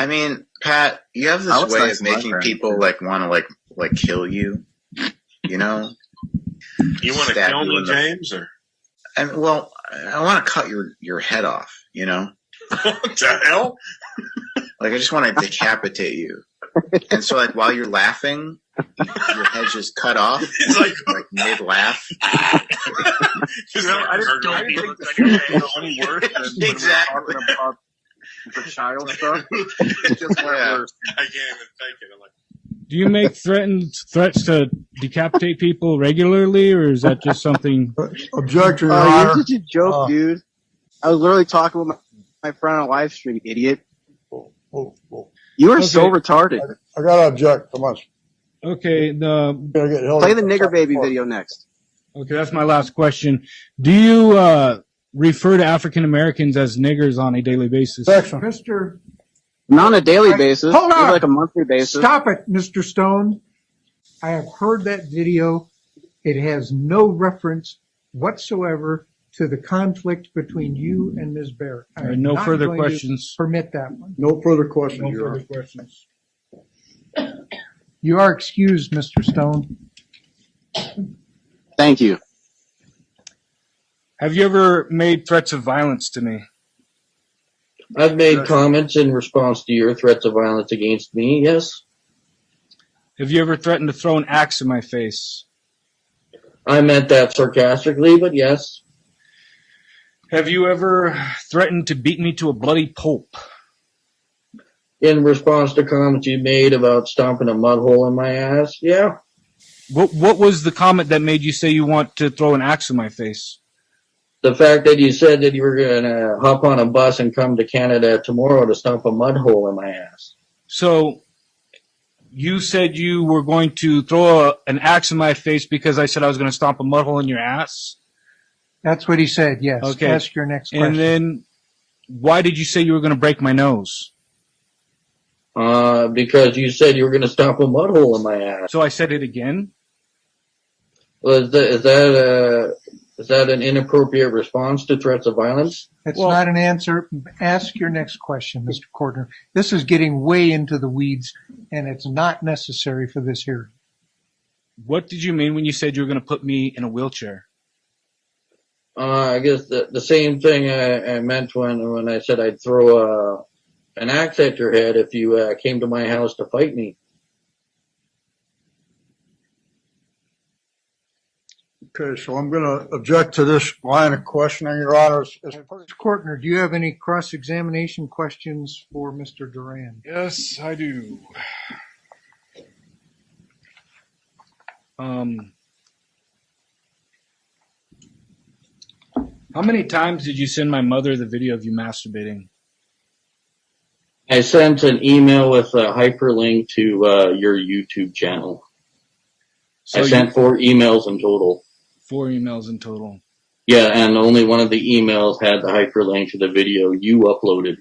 I mean, Pat, you have this way of making people like want to like kill you. You know. You want to kill me, James, or? Well, I want to cut your head off. You know. What the hell? Like I just want to decapitate you. And so, like, while you're laughing, your head's just cut off. It's like mid-laugh. I didn't think any worse than exactly. Talking about the child stuff. It just went worse. I can't even think it. I'm like, do you make threats to decapitate people regularly, or is that just something? Objection, Your Honor. You're such a joke, dude. I was literally talking with my friend on a live stream, idiot. You are so retarded. I gotta object. Come on. Okay, play the nigger baby video next. Okay, that's my last question. Do you refer to African Americans as niggers on a daily basis? Mr. Not on a daily basis. Hold on. Maybe like a monthly basis. Stop it, Mr. Stone. I have heard that video. It has no reference whatsoever to the conflict between you and Ms. Barrett. No further questions. Permit that one. No further questions. No further questions. You are excused, Mr. Stone. Thank you. Have you ever made threats of violence to me? I've made comments in response to your threats of violence against me, yes. Have you ever threatened to throw an axe in my face? I meant that sarcastically, but yes. Have you ever threatened to beat me to a bloody pulp? In response to comments you made about stomping a mud hole in my ass, yeah. What was the comment that made you say you want to throw an axe in my face? The fact that you said that you were going to hop on a bus and come to Canada tomorrow to stomp a mud hole in my ass. So you said you were going to throw an axe in my face because I said I was going to stomp a mud hole in your ass? That's what he said, yes. Okay. Ask your next question. And then why did you say you were going to break my nose? Because you said you were going to stomp a mud hole in my ass. So I said it again? Well, is that an inappropriate response to threats of violence? It's not an answer. Ask your next question, Mr. Cordner. This is getting way into the weeds, and it's not necessary for this hearing. What did you mean when you said you were going to put me in a wheelchair? I guess the same thing I meant when I said I'd throw an axe at your head if you came to my house to fight me. Okay, so I'm going to object to this line of questioning, Your Honor. Mr. Cordner, do you have any cross-examination questions for Mr. Duran? Yes, I do. How many times did you send my mother the video of you masturbating? I sent an email with a hyperlink to your YouTube channel. So I sent 4 emails in total. 4 emails in total. Yeah, and only one of the emails had the hyperlink to the video you uploaded.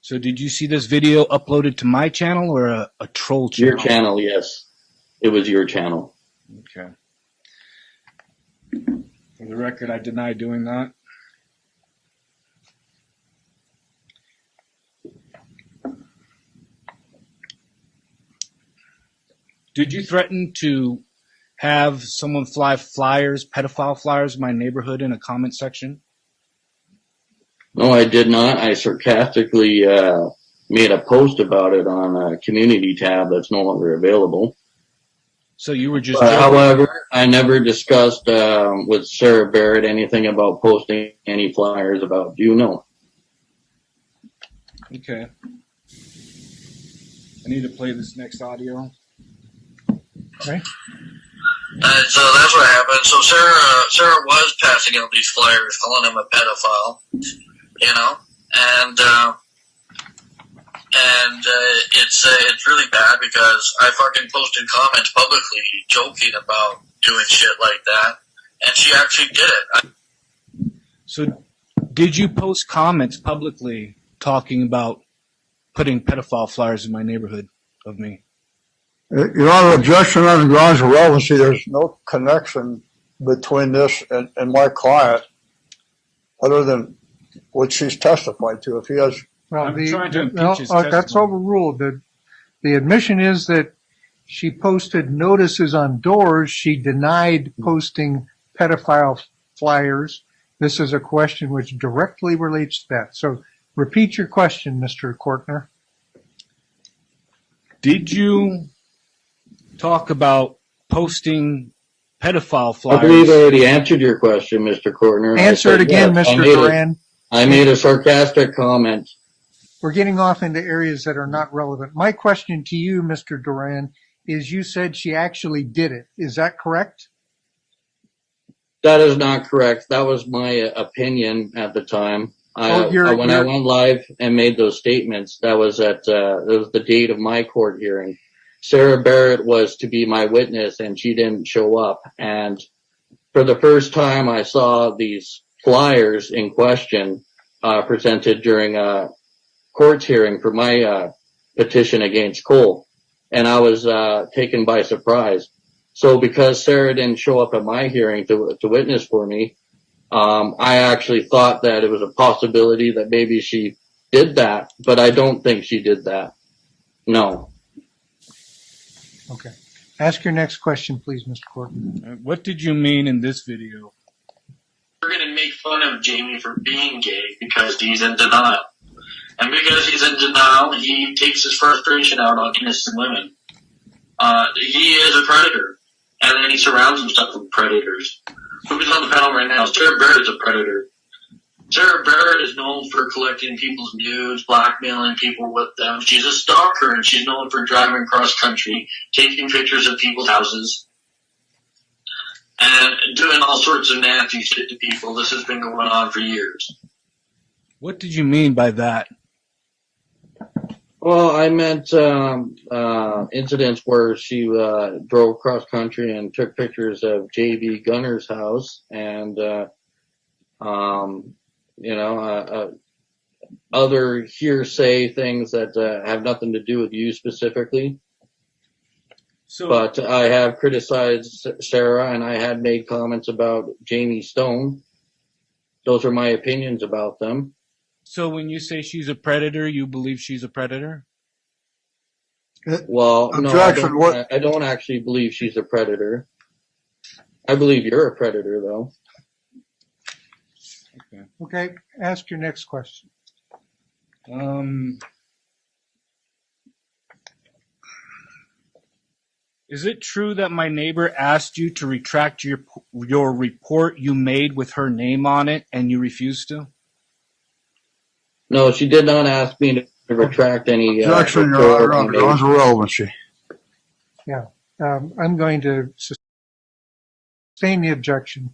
So did you see this video uploaded to my channel or a troll channel? Your channel, yes. It was your channel. Okay. For the record, I deny doing that. Did you threaten to have someone fly flyers, pedophile flyers, in my neighborhood in a comment section? No, I did not. I sarcastically made a post about it on a community tab that's no longer available. So you were just... however, I never discussed with Sarah Barrett anything about posting any flyers about you, no. Okay. I need to play this next audio. Okay. So that's what happened. So Sarah was passing out these flyers, calling him a pedophile, you know, and it's really bad because I fucking posted comments publicly joking about doing shit like that, and she actually did it. So did you post comments publicly talking about putting pedophile flyers in my neighborhood of me? Your Honor, objection on the grounds of relevancy. There's no connection between this and my client other than what she's testified to. If he has Well, I'm trying to well, impeach his that's testimony. overruled. The admission is that she posted notices on doors. She denied posting pedophile flyers. This is a question which directly relates to that. So repeat your question, Mr. Kortner. Did you talk about posting pedophile I flyers? believe I already answered your question, Mr. Kortner. I Answer said it again, yes. Mr. Duran. I made a sarcastic comment. We're getting off into areas that are not relevant. My question to you, Mr. Duran, is you said she actually did it. Is that correct? That is not correct. That was my opinion at the time. Oh, When I went live and made those statements, that was the date of my court hearing. Sarah Barrett was to be my witness and she didn't show up. And for the first time I saw these flyers in question, presented during a court hearing for my, petition against Cole. And I was, taken by surprise. So because Sarah didn't show up at my hearing to witness for me, I actually thought that it was a possibility that maybe she did that, but I don't think she did that. No. Okay. Ask your next question, please, Mr. Kortner. What did you mean in this video? We're going to make fun of Jamie for being gay because he's in denial. And because he's in denial, he takes his frustration out on innocent women. He is a predator. And then he surrounds himself with predators. Who's on the panel right now? Sarah Barrett is a predator. Sarah Barrett is known for collecting people's nudes, blackmailing people with them. She's a stalker, and she's known for driving cross country, taking pictures of people's houses, and doing all sorts of nasty shit to people. This has been going on for years. What did you mean by that? Well, I meant incidents where she drove cross country and took pictures of JB Gunner's house, and other hearsay things that have nothing to do with you specifically. But I have criticized Sarah, and I had made comments about Jamie Stone. Those are my opinions about them. So when you say she's a predator, you believe she's a predator? Well, no, Objection, I don't actually believe she's a predator. I believe you're a predator, though. Okay. Ask your next question. Is it true that my neighbor asked you to retract your report you made with her name on it and you refused to? No, she did not ask me to retract any. Objection, Your Honor, on grounds of relevancy. Yeah. I'm going to sustain the objection.